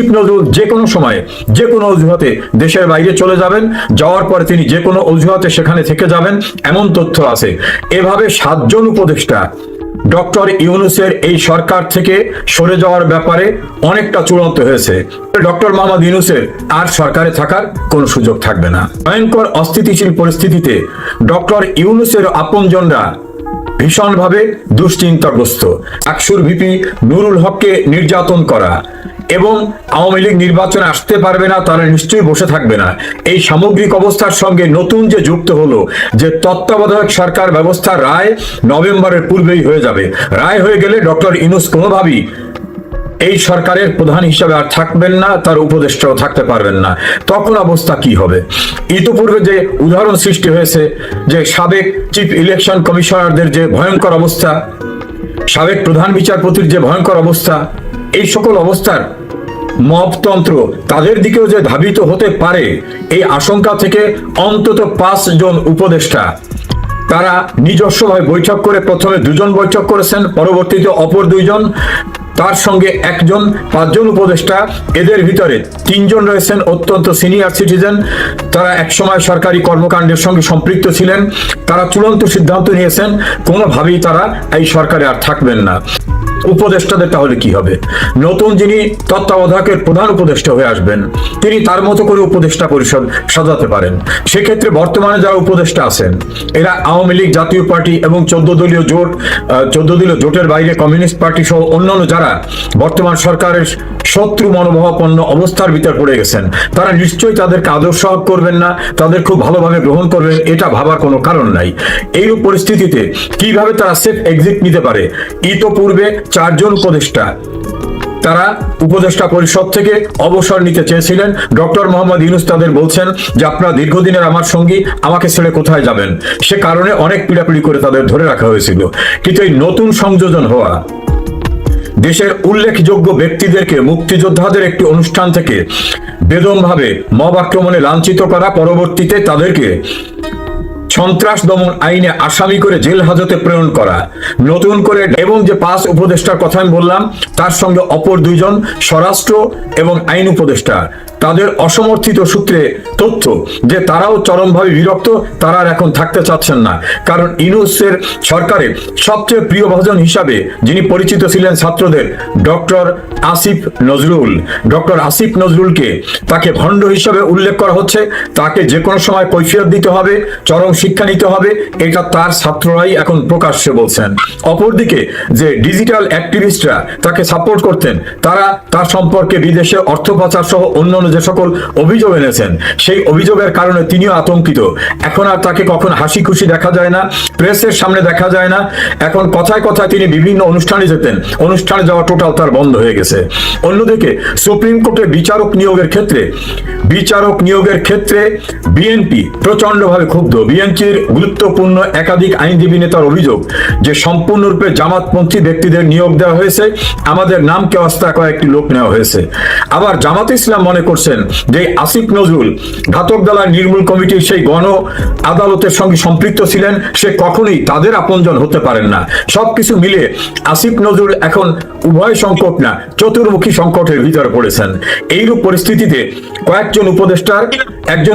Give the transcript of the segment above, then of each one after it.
আসিফ নজরুল যে কোনো সময়ে যে কোনো অজুহাতে দেশের বাইরে চলে যাবেন, যাওয়ার পরে তিনি যে কোনো অজুহাতে সেখানে থেকে যাবেন এমন তথ্য আছে। এভাবে 7 জন উপদেষ্টা ডক্টর ইউনূসের এই সরকার থেকে সরে যাওয়ার ব্যাপারে অনেকটা চূড়ান্ত হয়েছে। ডক্টর মোহাম্মদ ইউনূসের আর সরকারে থাকার কোনো সুযোগ থাকবে না। ভয়ঙ্কর অস্থিতিশীল পরিস্থিতিতে ডক্টর ইউনূসের আপনজনরা ভীষণভাবে দুশ্চিন্তাগ্রস্ত। আকসুর ভিপি নুরুল হককে নির্যাতন করা এবং আওয়ামী লীগ নির্বাচনে আসতে পারবে না, তারা নিশ্চয়ই বসে থাকবে না। এই সামগ্রিক অবস্থার সঙ্গে নতুন যে যুক্ত হলো যে তত্ত্বাবধায়ক সরকার ব্যবস্থার রায় নভেম্বরের পূর্বেই হয়ে যাবে। রায় হয়ে গেলে ডক্টর ইউনূস কোনোভাবেই এই সরকারের প্রধান হিসাবে আর থাকবেন না, তার উপদেষ্টাও থাকতে পারবেন না। তখন অবস্থা কি হবে? ইতিপূর্বে যে উদাহরণ সৃষ্টি হয়েছে যে সাবেক চিফ ইলেকশন কমিশনারদের যে ভয়ঙ্কর অবস্থা, সাবেক প্রধান বিচারপতির যে ভয়ঙ্কর অবস্থা, এই সকল অবস্থার মবতন্ত্র তাদের দিকেও যে ধাবিত হতে পারে এই আশঙ্কা থেকে অন্তত 5 জন উপদেষ্টা তারা নিজস্বভাবে বৈঠক করে প্রথমে 2 জন বৈঠক করেছেন, পরবর্তীতে অপর 2 জন, তার সঙ্গে 1 জন, 5 জন উপদেষ্টা। এদের ভিতরে 3 জন রয়েছেন অত্যন্ত সিনিয়র সিটিজেন, তারা একসময় সরকারি কর্মকাণ্ডের সঙ্গে সম্পৃক্ত ছিলেন। তারা চূড়ান্ত সিদ্ধান্ত নিয়েছেন কোনোভাবেই তারা এই সরকারে আর থাকবেন না। উপদেষ্টাদের তাহলে কি হবে? নতুন যিনি তত্ত্বাবধায়কের প্রধান উপদেষ্টা হয়ে আসবেন তিনি তার মতো করে উপদেষ্টা পরিষদ সাজাতে পারেন। সেক্ষেত্রে বর্তমানে যারা উপদেষ্টা আছেন এরা আওয়ামী লীগ, জাতীয় পার্টি এবং 14 দলীয় জোটের বাইরে কমিউনিস্ট পার্টি সহ অন্যান্য যারা বর্তমান সরকারের শত্রু মনোভাবাপন্ন অবস্থার ভিতর পড়ে গেছেন, তারা নিশ্চয়ই তাদেরকে আদর্শ করবেন না, তাদের খুব ভালোভাবে গ্রহণ করবেন এটা ভাবার কোনো কারণ নাই। এইরূপ পরিস্থিতিতে কিভাবে তারা সেফ এক্সিট নিতে পারে? ইতোপূর্বে 4 জন উপদেষ্টা তারা উপদেষ্টা পরিষদ থেকে অবসর নিতে চেয়েছিলেন। ডক্টর মোহাম্মদ ইউনূস তাদের বলছেন যে আপনারা দীর্ঘদিনের আমার সঙ্গী, আমাকে ছেড়ে কোথায় যাবেন? সে কারণে অনেক পিড়াপিড়ি করে তাদের ধরে রাখা হয়েছিল। কিন্তু এই নতুন সংযোজন হওয়া দেশের উল্লেখযোগ্য ব্যক্তিদেরকে মুক্তিযোদ্ধাদের একটি অনুষ্ঠান থেকে বেদমভাবে মব আক্রমণে লাঞ্ছিত করা, পরবর্তীতে তাদেরকে সন্ত্রাস দমন আইনে আসামি করে জেল হাজতে প্রেরণ করা, নতুন করে এবং যে 5 উপদেষ্টার কথা আমি বললাম তার সঙ্গে অপর 2 জন স্বরাষ্ট্র এবং আইন উপদেষ্টা, তাদের অসমর্থিত সূত্রে তথ্য যে তারাও চরমভাবে বিরক্ত, তারা আর এখন থাকতে চাচ্ছেন না। কারণ ইউনূসের সরকারের সবচেয়ে প্রিয়ভাজন হিসাবে যিনি পরিচিত ছিলেন ছাত্রদের, ডক্টর আসিফ নজরুলকে তাকে ভণ্ড হিসাবে উল্লেখ করা হচ্ছে। তাকে যে কোনো সময় কৈফিয়ত দিতে হবে, চরম শিক্ষা নিতে হবে, এটা তার ছাত্ররাই এখন প্রকাশ্যে বলছেন। অপরদিকে যে ডিজিটাল অ্যাক্টিভিস্টরা তাকে সাপোর্ট করতেন, তারা তার সম্পর্কে বিদেশে অর্থ পাচার সহ অন্যান্য যে সকল অভিযোগ এনেছেন সেই অভিযোগের কারণে তিনিও আতঙ্কিত। এখন আর তাকে কখন হাসি খুশি দেখা যায় না, প্রেসের সামনে দেখা যায় না। এখন কথায় কথায় তিনি বিভিন্ন অনুষ্ঠানে যেতেন, অনুষ্ঠানে যাওয়া টোটাল তার বন্ধ হয়ে গেছে। অন্যদিকে সুপ্রিম কোর্টে বিচারক নিয়োগের ক্ষেত্রে বিএনপি প্রচন্ডভাবে ক্ষুব্ধ। বিএনপির গুরুত্বপূর্ণ একাধিক আইনজীবী নেতার অভিযোগ যে সম্পূর্ণরূপে জামাতপন্থী ব্যক্তিদের নিয়োগ দেওয়া হয়েছে, আমাদের নামকে অস্তা কয়েকটি লোক নেওয়া হয়েছে। আবার জামাত ইসলাম মনে করছেন যে আসিফ নজরুল ঘাতক দলার নির্মূল কমিটির সেই গণ আদালতের সঙ্গে সম্পৃক্ত ছিলেন, সে কখনোই তাদের আপনজন হতে পারেন না। সবকিছু মিলে আসিফ নজরুল এখন উভয় সংকট না, চতুর্মুখী সংকটের ভিতরে পড়েছেন। এইরূপ পরিস্থিতিতে একজন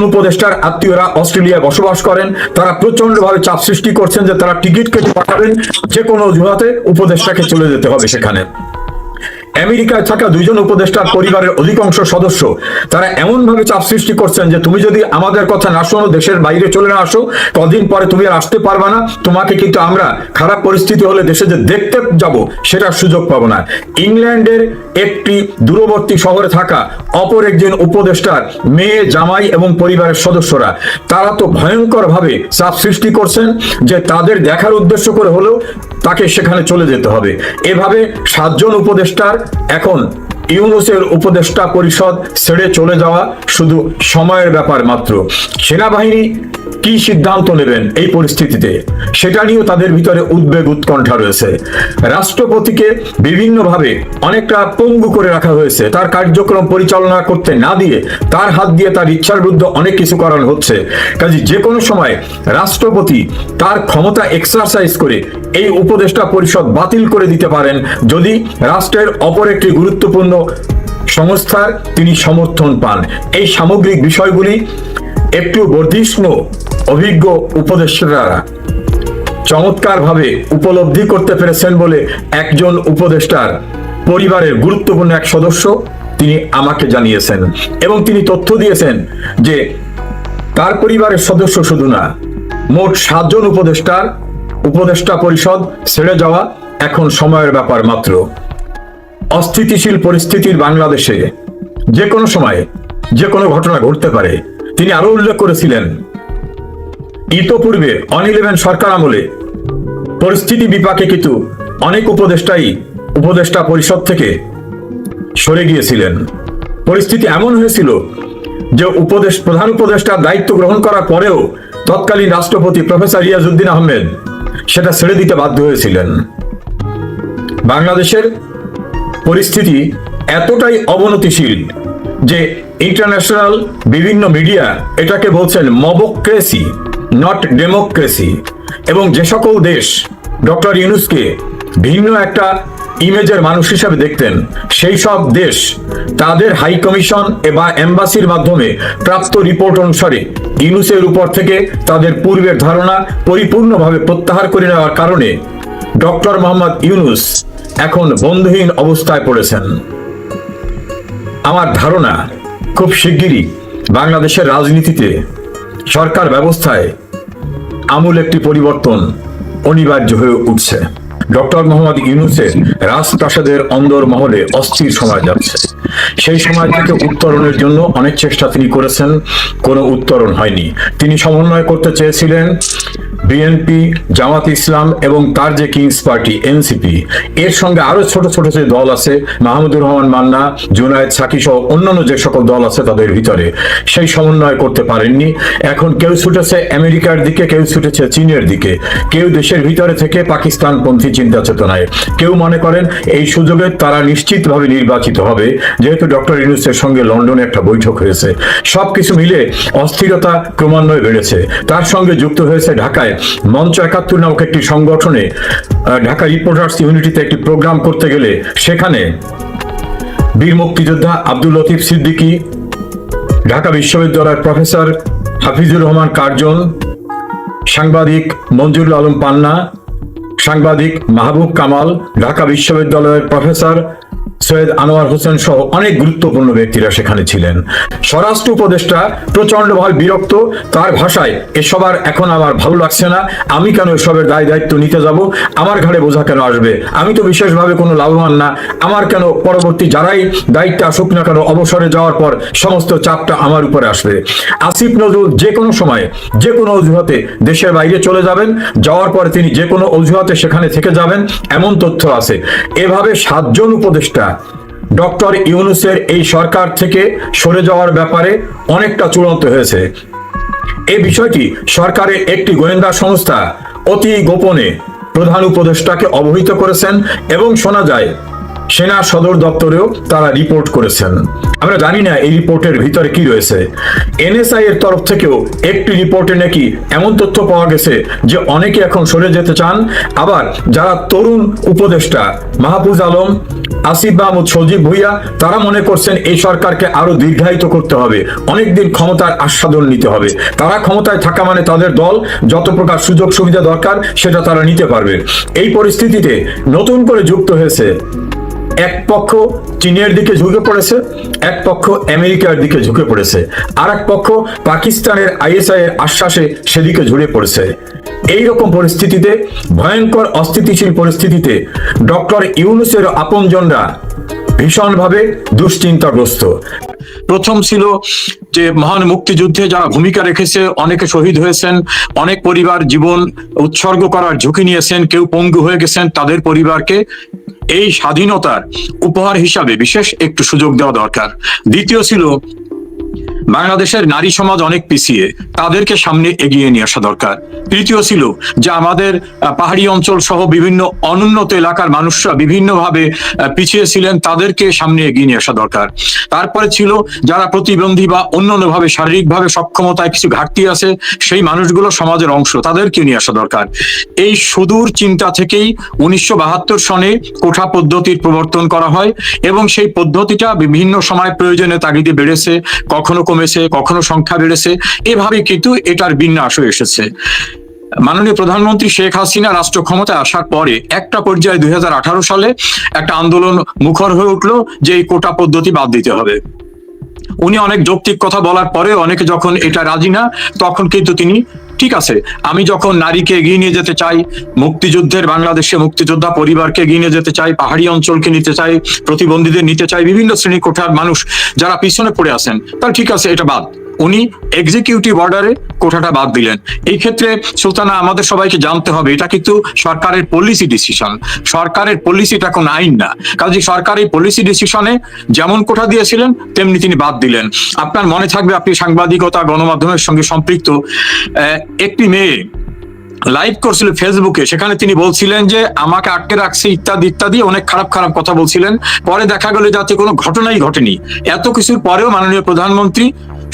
উপদেষ্টার আত্মীয়রা অস্ট্রেলিয়ায় বসবাস করেন, তারা প্রচন্ডভাবে চাপ সৃষ্টি করছেন যে তারা টিকিট কেটে পাঠাবেন, যে কোনো অজুহাতে উপদেষ্টাকে চলে যেতে হবে সেখানে। আমেরিকায় থাকা 2 জন উপদেষ্টার পরিবারের অধিকাংশ সদস্য তারা এমন ভাবে চাপ সৃষ্টি করছেন যে তুমি যদি আমাদের কথা না শোনো, দেশের বাইরে চলে না আসো, কদিন পরে তুমি আর আসতে পারবা না, তোমাকে কিন্তু আমরা খারাপ পরিস্থিতি হলে দেশে যে দেখতে যাব সেটার সুযোগ পাবো না। ইংল্যান্ডের একটি দূরবর্তী শহরে থাকা অপর একজন উপদেষ্টার মেয়ে, জামাই এবং পরিবারের সদস্যরা তারা তো ভয়ঙ্কর ভাবে চাপ সৃষ্টি করছেন যে তাদের দেখার উদ্দেশ্য করে হলেও তাকে সেখানে চলে যেতে হবে। এভাবে 7 জন উপদেষ্টার এখন ইউনূসের উপদেষ্টা পরিষদ ছেড়ে চলে যাওয়া শুধু সময়ের ব্যাপার মাত্র। সেনাবাহিনী কি সিদ্ধান্ত নেবেন এই পরিস্থিতিতে সেটা নিয়েও তাদের ভিতরে উদ্বেগ উৎকণ্ঠা রয়েছে। রাষ্ট্রপতিকে বিভিন্নভাবে অনেকটা পঙ্গু করে রাখা হয়েছে, তার কার্যক্রম পরিচালনা করতে না দিয়ে তার হাত দিয়ে তার ইচ্ছার বিরুদ্ধে অনেক কিছু করানো হচ্ছে। কাজে যে কোনো সময় রাষ্ট্রপতি তার ক্ষমতা এক্সারসাইজ করে এই উপদেষ্টা পরিষদ বাতিল করে দিতে পারেন যদি রাষ্ট্রের অপর একটি গুরুত্বপূর্ণ সংস্থার তিনি সমর্থন পান। এই সামগ্রিক বিষয়গুলি একটু বর্ধিষ্ণু অভিজ্ঞ উপদেষ্টারা চমৎকারভাবে উপলব্ধি করতে পেরেছেন বলে একজন উপদেষ্টার পরিবারের গুরুত্বপূর্ণ এক সদস্য তিনি আমাকে জানিয়েছেন, এবং তিনি তথ্য দিয়েছেন যে তার পরিবারের সদস্য শুধু না, মোট 7 জন উপদেষ্টা পরিষদ ছেড়ে যাওয়া এখন সময়ের ব্যাপার মাত্র। অস্থিতিশীল পরিস্থিতির বাংলাদেশে যে কোনো সময় যে কোনো ঘটনা ঘটতে পারে। তিনি আরো উল্লেখ করেছিলেন, ইতোপূর্বে অনিল সরকার আমলে পরিস্থিতি বিপাকে কিন্তু অনেক উপদেষ্টা পরিষদ থেকে সরে গিয়েছিলেন। পরিস্থিতি এমন হয়েছিল যে প্রধান উপদেষ্টার দায়িত্ব গ্রহণ করার পরেও তৎকালীন রাষ্ট্রপতি প্রফেসর রিয়াজউদ্দিন আহমেদ সেটা ছেড়ে দিতে বাধ্য হয়েছিলেন। বাংলাদেশের পরিস্থিতি এতটাই অবনতিশীল যে ইন্টারন্যাশনাল বিভিন্ন মিডিয়া এটাকে বলছেন মবক্রেসি, নট ডেমোক্রেসি। এবং যে সকল দেশ ডক্টর ইউনূসকে ভিন্ন একটা ইমেজের মানুষ হিসেবে দেখতেন, সেই সব দেশ তাদের হাই কমিশন বা এম্বাসির মাধ্যমে প্রাপ্ত রিপোর্ট অনুসারে ইউনূসের উপর থেকে তাদের পূর্বের ধারণা পরিপূর্ণভাবে প্রত্যাহার করে নেওয়ার কারণে ডক্টর মোহাম্মদ ইউনূস এখন বন্ধুহীন অবস্থায় পড়েছেন। আমার ধারণা খুব শিগগিরই বাংলাদেশের রাজনীতিতে, সরকার ব্যবস্থায় আমূল একটি পরিবর্তন অনিবার্য হয়ে উঠছে। ডক্টর মোহাম্মদ ইউনূসের রাজপ্রাসাদের অন্দর মহলে অস্থির সময় যাচ্ছে। সেই সময় থেকে উত্তরণের জন্য অনেক চেষ্টা তিনি করেছেন, কোনো উত্তরণ হয়নি। তিনি সমন্বয় করতে চেয়েছিলেন বিএনপি, জামাত ইসলাম এবং তার যে কিংস পার্টি এনসিপি, এর সঙ্গে আরো ছোট ছোট যে দল আছে, মাহমুদুর রহমান মান্না, জুনায়েদ সাকি সহ অন্যান্য যে সকল দল আছে তাদের ভিতরে, সেই সমন্বয় করতে পারেননি। এখন কেউ ছুটেছে আমেরিকার দিকে, কেউ ছুটেছে চীনের দিকে, কেউ দেশের ভিতরে থেকে পাকিস্তানপন্থী চিন্তা চেতনায়, কেউ মনে করেন এই সুযোগে তারা নিশ্চিতভাবে নির্বাচিত হবে, যেহেতু ডক্টর ইউনূসের সঙ্গে লন্ডনে একটা বৈঠক হয়েছে। সবকিছু মিলে অস্থিরতা ক্রমান্বয়ে বেড়েছে। তার সঙ্গে যুক্ত হয়েছে ঢাকায় মঞ্চ 71 নামক একটি সংগঠনে ঢাকা রিপোর্টার্স ইউনিটিতে একটি প্রোগ্রাম করতে গেলে সেখানে বীর মুক্তিযোদ্ধা আব্দুল লতিফ সিদ্দিকী, ঢাকা বিশ্ববিদ্যালয়ের প্রফেসর হাফিজুর রহমান কার্জন, সাংবাদিক মঞ্জুরুল আলম পান্না, সাংবাদিক মাহবুব কামাল, ঢাকা বিশ্ববিদ্যালয়ের প্রফেসর সৈয়দ আনোয়ার হোসেন সহ অনেক গুরুত্বপূর্ণ ব্যক্তিরা সেখানে ছিলেন। স্বরাষ্ট্র উপদেষ্টা প্রচন্ডভাবে বিরক্ত। তার ভাষায়, এসব আর এখন আমার ভালো লাগছে না, আমি কেন এসবের দায়িত্ব নিতে যাব, আমার ঘাড়ে বোঝা কেন আসবে, আমি তো বিশেষভাবে কোনো লাভবান না, আমার কেন পরবর্তী যারাই দায়িত্বে আসুক না কেন অবসরে যাওয়ার পর সমস্ত চাপটা আমার উপরে আসবে। আসিফ নজরুল যে কোনো সময় যে কোনো অজুহাতে দেশের বাইরে চলে যাবেন, যাওয়ার পরে তিনি যে কোনো অজুহাতে সেখানে থেকে যাবেন, এমন তথ্য আছে। এভাবে 7 জন উপদেষ্টা ডক্টর ইউনূসের এই সরকার থেকে সরে যাওয়ার ব্যাপারে অনেকটা চূড়ান্ত হয়েছে। এই বিষয়টি সরকারের একটি গোয়েন্দা সংস্থা অতি গোপনে প্রধান উপদেষ্টাকে অবহিত করেছেন এবং শোনা যায় সেনা সদর দপ্তরেও তারা রিপোর্ট করেছেন। আমরা জানি না এই রিপোর্টের ভিতরে কি রয়েছে। এনএসআই এর তরফ থেকেও একটি রিপোর্টে নাকি এমন তথ্য পাওয়া গেছে যে অনেকে এখন সরে যেতে চান, আবার যারা তরুণ উপদেষ্টা মাহফুজ আলম, আসিফ মাহমুদ, সজীব ভুইয়া, তারা মনে করছেন এই সরকারকে আরো দীর্ঘায়িত করতে হবে, অনেকদিন ক্ষমতার আস্বাদন নিতে হবে। তারা ক্ষমতায় থাকা মানে তাদের দল যত প্রকার সুযোগ সুবিধা দরকার সেটা তারা নিতে পারবে। এই পরিস্থিতিতে নতুন করে যুক্ত হয়েছে এক পক্ষ চীনের দিকে ঝুঁকে পড়েছে, এক পক্ষ আমেরিকার দিকে ঝুঁকে পড়েছে, আর এক পক্ষ পাকিস্তানের আইএসআই এর আশ্বাসে সেদিকে ঝুড়ে পড়েছে। এইরকম পরিস্থিতিতে, ভয়ঙ্কর অস্থিতিশীল পরিস্থিতিতে ডক্টর ইউনূসের আপনজনরা ভীষণভাবে দুশ্চিন্তাগ্রস্ত। প্রথম ছিল যে মহান মুক্তিযুদ্ধে যারা ভূমিকা রেখেছে, অনেকে শহীদ হয়েছেন, অনেক পরিবার জীবন উৎসর্গ করার ঝুঁকি নিয়েছেন, কেউ পঙ্গু হয়ে গেছেন, তাদের পরিবারকে এই স্বাধীনতার উপহার হিসাবে বিশেষ একটু সুযোগ দেওয়া দরকার। দ্বিতীয় ছিল বাংলাদেশের নারী সমাজ অনেক পিছিয়ে, তাদেরকে সামনে এগিয়ে নিয়ে আসা দরকার। তৃতীয় ছিল যে আমাদের পাহাড়ি অঞ্চল সহ বিভিন্ন অনুন্নত এলাকার মানুষরা বিভিন্নভাবে পিছিয়ে ছিলেন, তাদেরকে সামনে এগিয়ে নিয়ে আসা দরকার। তারপরে ছিল যারা প্রতিবন্ধী বা অন্যান্যভাবে শারীরিকভাবে সক্ষমতায় কিছু ঘাটতি আছে, সেই মানুষগুলো সমাজের অংশ, তাদেরকে নিয়ে আসা দরকার। এই সুদূর চিন্তা থেকেই 1972 সনে কোঠা পদ্ধতির প্রবর্তন করা হয় এবং সেই পদ্ধতিটা বিভিন্ন সময় প্রয়োজনে তাগিদে বেড়েছে, কখনো কমেছে, কখনো সংখ্যা বেড়েছে, এভাবে কিন্তু এটার বিন্যাস হয়ে এসেছে। মাননীয় প্রধানমন্ত্রী শেখ হাসিনা রাষ্ট্র ক্ষমতায় আসার পরে একটা পর্যায়ে 2018 সালে একটা আন্দোলন মুখর হয়ে উঠলো যে এই কোটা পদ্ধতি বাদ দিতে হবে। উনি অনেক যৌক্তিক কথা বলার পরে অনেকে যখন এটা রাজি না, তখন কিন্তু তিনি ঠিক আছে, আমি যখন নারীকে এগিয়ে নিয়ে যেতে চাই, মুক্তিযুদ্ধের বাংলাদেশে মুক্তিযোদ্ধা পরিবারকে এগিয়ে নিয়ে যেতে চাই, পাহাড়ি অঞ্চলকে নিতে চাই, প্রতিবন্ধীদের নিতে চাই, বিভিন্ন শ্রেণী কোঠার মানুষ যারা পিছনে পড়ে আছেন, তাহলে ঠিক আছে, এটা বাদ। উনি এক্সিকিউটিভ অর্ডারে কোঠাটা বাদ দিলেন। এই ক্ষেত্রে সুলতানা, আমাদের সবাইকে জানতে হবে এটা কিন্তু সরকারের পলিসি ডিসিশন, সরকারের পলিসিটা কোন আইন না। কাজে সরকার এই পলিসি ডিসিশনে যেমন কোঠা দিয়েছিলেন তেমনি তিনি বাদ দিলেন। আপনার মনে থাকবে, আপনি সাংবাদিকতা গণমাধ্যমের সঙ্গে সম্পৃক্ত, একটি মেয়ে লাইভ করছিল ফেসবুকে, সেখানে তিনি বলছিলেন যে আমাকে আটকে রাখছে ইত্যাদি ইত্যাদি, অনেক খারাপ খারাপ কথা বলছিলেন। পরে দেখা গেল যাতে কোনো ঘটনাই ঘটেনি। এত কিছুর পরেও মাননীয় প্রধানমন্ত্রী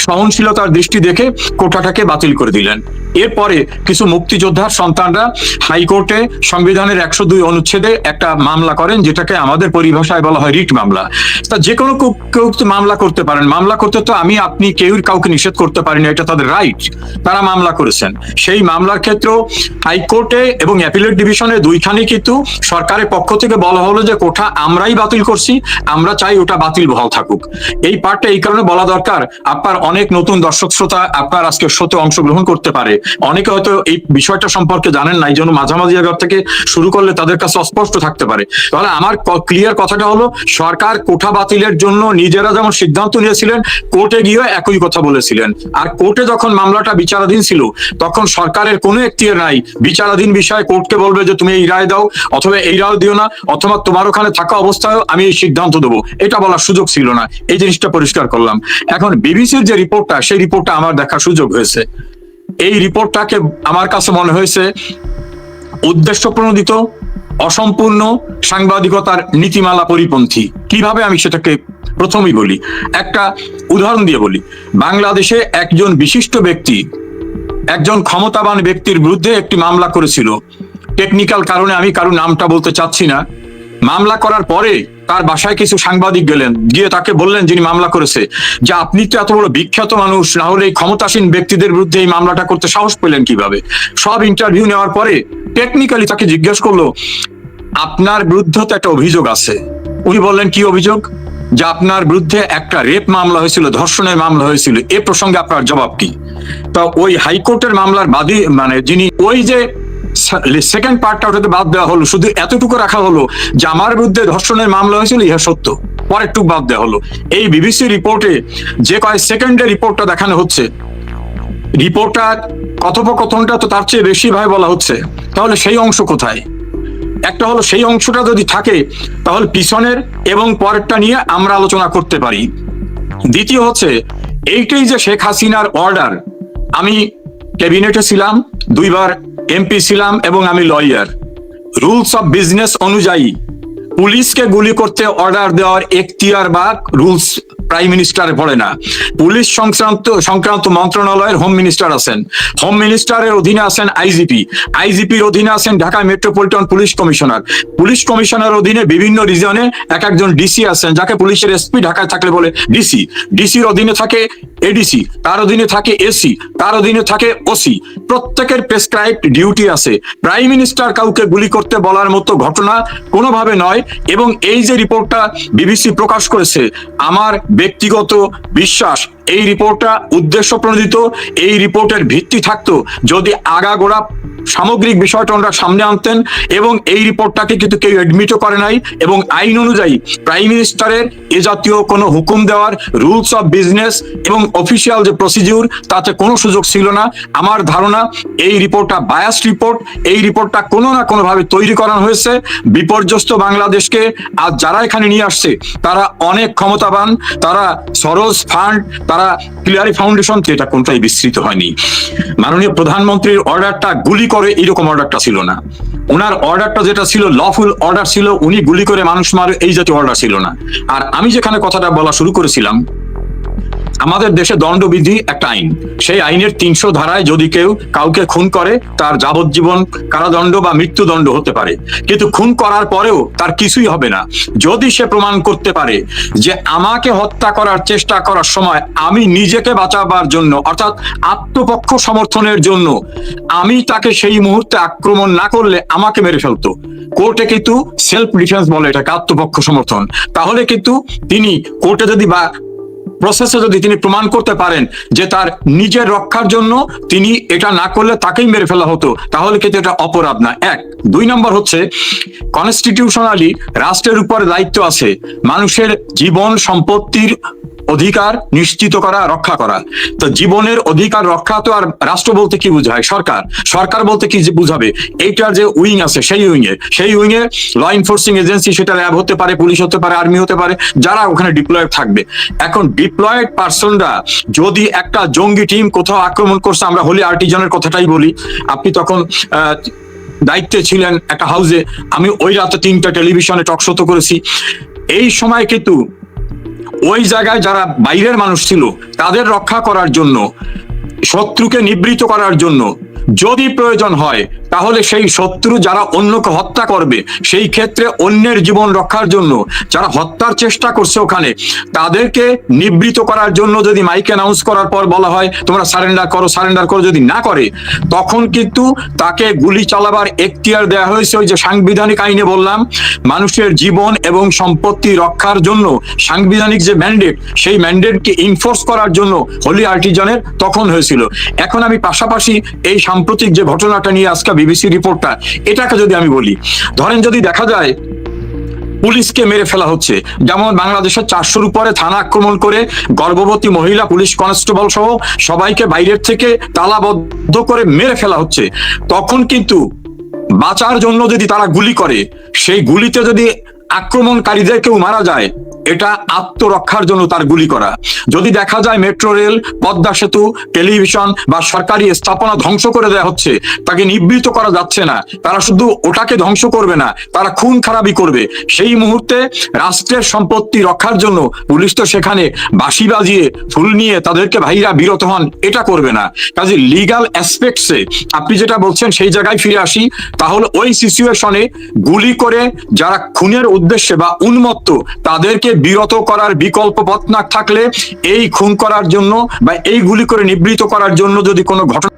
সহনশীলতার দৃষ্টি দেখে কোটাটাকে বাতিল করে দিলেন। এরপরে কিছু মুক্তিযোদ্ধার সন্তানরা হাইকোর্টে সংবিধানের 102 অনুচ্ছেদে একটা মামলা করেন, যেটাকে আমাদের পরিভাষায় বলা হয় রিট মামলা। তা যে কোনো কেউ মামলা করতে পারেন, মামলা করতে তো আমি আপনি কেউ কাউকে নিষেধ করতে পারি না, এটা তাদের রাইট। তারা মামলা করেছেন। সেই মামলার ক্ষেত্রেও হাইকোর্টে এবং অ্যাপিলেট ডিভিশনে দুইখানেই কিন্তু সরকারের পক্ষ থেকে বলা হলো যে কোঠা আমরাই বাতিল করছি, আমরা চাই ওটা বাতিল বহাল থাকুক। এই পার্টটা এই কারণে বলা দরকার, আপনার অনেক নতুন দর্শক শ্রোতা আপনার আজকে শোতে অংশগ্রহণ করতে পারে, অনেকে হয়তো এই বিষয়টা সম্পর্কে জানেন না, এই জন্য মাঝামাঝি জায়গা থেকে শুরু করলে তাদের কাছে অস্পষ্ট থাকতে পারে। তাহলে আমার ক্লিয়ার কথাটা হলো, সরকার কোঠা বাতিলের জন্য নিজেরা যেমন সিদ্ধান্ত নিয়েছিলেন, কোর্টে গিয়ে একই কথা বলেছিলেন। আর কোর্টে যখন মামলাটা বিচারাধীন ছিল, তখন সরকারের কোনো এখতিয়ার নাই বিচারাধীন বিষয়ে কোর্টকে বলবে যে তুমি এই রায় দাও, অথবা এই রায় দিও না, অথবা তোমার ওখানে থাকা অবস্থায় আমি এই সিদ্ধান্ত দেবো, এটা বলার সুযোগ ছিল না। এই জিনিসটা পরিষ্কার করলাম। এখন বিবিসির যে রিপোর্টটা, সেই রিপোর্টটা আমার দেখার সুযোগ হয়েছে। এই রিপোর্টটাকে আমার কাছে মনে হয়েছে উদ্দেশ্য প্রণোদিত, অসম্পূর্ণ, সাংবাদিকতার নীতিমালা পরিপন্থী। কিভাবে আমি সেটাকে প্রথমেই বলি, একটা উদাহরণ দিয়ে বলি। বাংলাদেশে একজন বিশিষ্ট ব্যক্তি, একজন ক্ষমতাবান ব্যক্তির বিরুদ্ধে একটি মামলা করেছিল। টেকনিক্যাল কারণে আমি কারো নামটা বলতে চাচ্ছি না। মামলা করার পরে তার বাসায় কিছু সাংবাদিক গেলেন, গিয়ে তাকে বললেন, যিনি মামলা করেছে, যে আপনি তো এত বড় বিখ্যাত মানুষ, না হলে এই ক্ষমতাসীন ব্যক্তিদের বিরুদ্ধে এই মামলাটা করতে সাহস পেলেন কিভাবে? সব ইন্টারভিউ নেওয়ার পরে টেকনিক্যালি তাকে জিজ্ঞেস করলো, আপনার বিরুদ্ধে তো একটা অভিযোগ আছে। উনি বললেন, কি অভিযোগ? যে আপনার বিরুদ্ধে একটা রেপ মামলা হয়েছিল, ধর্ষণের মামলা হয়েছিল, এ প্রসঙ্গে আপনার জবাব কি? তা ওই হাইকোর্টের মামলার বাদী, মানে যিনি, ওই যে সেকেন্ড পার্টটা ওটাতে বাদ দেওয়া হলো, শুধু এতটুকু রাখা হলো যে আমার বিরুদ্ধে ধর্ষণের মামলা হয়েছিল, ইহা সত্য, পরেরটুকু বাদ দেওয়া হলো। এই বিবিসি রিপোর্টে যে কয় সেকেন্ডের রিপোর্টটা দেখানো হচ্ছে, রিপোর্টার কথোপকথনটা তো তার চেয়ে বেশি ভাবে বলা হচ্ছে। তাহলে সেই অংশ কোথায়? একটা হলো সেই অংশটা যদি থাকে, তাহলে পিছনের এবং পরেরটা নিয়ে আমরা আলোচনা করতে পারি। দ্বিতীয় হচ্ছে এইটাই যে শেখ হাসিনার অর্ডার, আমি ক্যাবিনেটে ছিলাম, 2 বার এমপি ছিলাম এবং আমি লয়ার। রুলস অফ বিজনেস অনুযায়ী পুলিশকে গুলি করতে অর্ডার দেওয়ার এখতিয়ার বা রুলস প্রাইম মিনিস্টারে পড়ে না। পুলিশ সংক্রান্ত মন্ত্রণালয়ের হোম মিনিস্টার আছেন, হোম মিনিস্টারের অধীনে আছেন আইজিপি, আইজিপির অধীনে আছেন Dhaka metropolitan police commissioner, police commissioner অধীনে বিভিন্ন রিজনে এক একজন ডিসি আছেন, যাকে পুলিশের এসপি ঢাকায় থাকলে বলে ডিসি, ডিসির অধীনে থাকে এডিসি, তার অধীনে থাকে এসি, তার অধীনে থাকে ওসি। প্রত্যেকের প্রেসক্রাইবড ডিউটি আছে। প্রাইম মিনিস্টার কাউকে গুলি করতে বলার মতো ঘটনা কোনোভাবে নয়। এবং এই যে রিপোর্টটা বিবিসি প্রকাশ করেছে, আমার ব্যক্তিগত বিশ্বাস এই রিপোর্টটা উদ্দেশ্য প্রণোদিত। এই রিপোর্টের ভিত্তি থাকতো যদি আগাগোড়া সামগ্রিক বিষয়টা ওনারা সামনে আনতেন, এবং এই রিপোর্টটাকে কিন্তু কেউ এডমিটও করে নাই। এবং আইন অনুযায়ী প্রাইম মিনিস্টারের এ জাতীয় কোনো হুকুম দেওয়ার রুলস অফ বিজনেস এবং অফিসিয়াল যে প্রসিডিউর, তাতে কোনো সুযোগ ছিল না। আমার ধারণা এই রিপোর্টটা বায়াস রিপোর্ট। এই রিপোর্টটা কোনো না কোনোভাবে তৈরি করানো হয়েছে বিপর্যস্ত বাংলাদেশকে। আর যারা এখানে নিয়ে আসছে তারা অনেক ক্ষমতাবান, তারা সরোজ ফান্ড, তারা ক্লিয়ারি ফাউন্ডেশন এটা কোনটাই বিস্তৃত হয়নি। মাননীয় প্রধানমন্ত্রীর অর্ডারটা গুলি করে এরকম অর্ডারটা ছিল না। ওনার অর্ডারটা যেটা ছিল লফুল অর্ডার ছিল, উনি গুলি করে মানুষ মারে এই জাতীয় অর্ডার ছিল না। আর আমি যেখানে কথাটা বলা শুরু করেছিলাম, আমাদের দেশে দণ্ডবিধি একটা আইন, সেই আইনের 300 ধারায় যদি কেউ কাউকে খুন করে তার যাবজ্জীবন কারাদণ্ড বা মৃত্যুদণ্ড হতে পারে, কিন্তু খুন করার পরেও তার কিছুই হবে না যদি সে প্রমাণ করতে পারে যে আমাকে হত্যা করার চেষ্টা করার সময় আমি নিজেকে বাঁচাবার জন্য, অর্থাৎ আত্মপক্ষ সমর্থনের জন্য আমি তাকে সেই মুহূর্তে আক্রমণ না করলে আমাকে মেরে ফেলতো। কোর্টে কিন্তু সেলফ ডিফেন্স বলে এটাকে, আত্মপক্ষ সমর্থন। তাহলে কিন্তু তিনি কোর্টে যদি বা প্রসেসে যদি তিনি প্রমাণ করতে পারেন যে তার নিজের রক্ষার জন্য তিনি এটা না করলে তাকেই মেরে ফেলা হতো, তাহলে কিন্তু এটা অপরাধ না। 1। 2 নম্বর হচ্ছে, কনস্টিটিউশনালি রাষ্ট্রের উপর দায়িত্ব আছে মানুষের জীবন সম্পত্তির অধিকার নিশ্চিত করা, রক্ষা করা। তো জীবনের অধিকার রক্ষা তো আর রাষ্ট্র বলতে কি বোঝায়? সরকার। সরকার বলতে কি যে বুঝাবে? এইটার যে উইং আছে সেই উইংয়ে ল এনফোর্সিং এজেন্সি, সেটা র্যাব হতে পারে, পুলিশ হতে পারে, আর্মি হতে পারে, যারা ওখানে ডিপ্লয়েড থাকবে। এখন ডিপ্লয়েড পার্সনরা যদি একটা জঙ্গি টিম কোথাও আক্রমণ করছে, আমরা হোলি আর্টিজানের কথাটাই বলি, আপনি তখন দায়িত্বে ছিলেন একটা হাউসে, আমি ওই রাতে 3টা টেলিভিশনে টক শো করেছি। এই সময় কিন্তু ওই জায়গায় যারা বাইরের মানুষ ছিল তাদের রক্ষা করার জন্য, শত্রুকে নিবৃত করার জন্য যদি প্রয়োজন হয়, তাহলে সেই শত্রু যারা অন্যকে হত্যা করবে, সেই ক্ষেত্রে অন্যের জীবন রক্ষার জন্য যারা হত্যার চেষ্টা করছে ওখানে, তাদেরকে নিবৃত করার জন্য যদি মাইক অ্যানাউন্স করার পর বলা হয় তোমরা সারেন্ডার করো, যদি না করে তখন কিন্তু তাকে গুলি চালাবার এখতিয়ার দেওয়া হয়েছে। ওই যে সাংবিধানিক আইনে বললাম, মানুষের জীবন এবং সম্পত্তি রক্ষার জন্য সাংবিধানিক যে ম্যান্ডেট, সেই ম্যান্ডেটকে ইনফোর্স করার জন্য হোলি আর্টিজানের তখন হয়েছিল। এখন আমি পাশাপাশি এই সাম্প্রতিক যে ঘটনাটা নিয়ে আজকে বিবিসি রিপোর্টটা, এটাকে যদি আমি বলি, ধরেন যদি দেখা যায় পুলিশকে মেরে ফেলা হচ্ছে, যেমন বাংলাদেশের 400-র উপরে থানা আক্রমণ করে গর্ভবতী মহিলা, পুলিশ কনস্টেবল সহ সবাইকে বাইরের থেকে তালাবদ্ধ করে মেরে ফেলা হচ্ছে, তখন কিন্তু বাঁচার জন্য যদি তারা গুলি করে, সেই গুলিতে যদি আক্রমণকারীদের কেউ মারা যায়, এটা আত্মরক্ষার জন্য তার গুলি করা। যদি দেখা যায় মেট্রো রেল, পদ্মা সেতু, টেলিভিশন বা সরকারি স্থাপনা ধ্বংস করে দেওয়া হচ্ছে, তাকে নিবৃত করা যাচ্ছে না, তারা শুধু ওটাকে ধ্বংস করবে না, তারা খুন খারাপি করবে, সেই মুহূর্তে রাষ্ট্রের সম্পত্তি রক্ষার জন্য পুলিশ তো সেখানে বাঁশি বাজিয়ে ফুল নিয়ে তাদেরকে ভাইরা বিরত হন, এটা করবে না। কাজে লিগাল অ্যাসপেক্টসে আপনি যেটা বলছেন সেই জায়গায় ফিরে আসি, তাহলে ওই সিচুয়েশনে গুলি করে যারা খুনের উদ্দেশ্যে বা উন্মত্ত, তাদেরকে বিরত করার বিকল্প পথ না থাকলে এই খুন করার জন্য বা এই গুলি করে নিবৃত করার জন্য যদি কোনো ঘটনা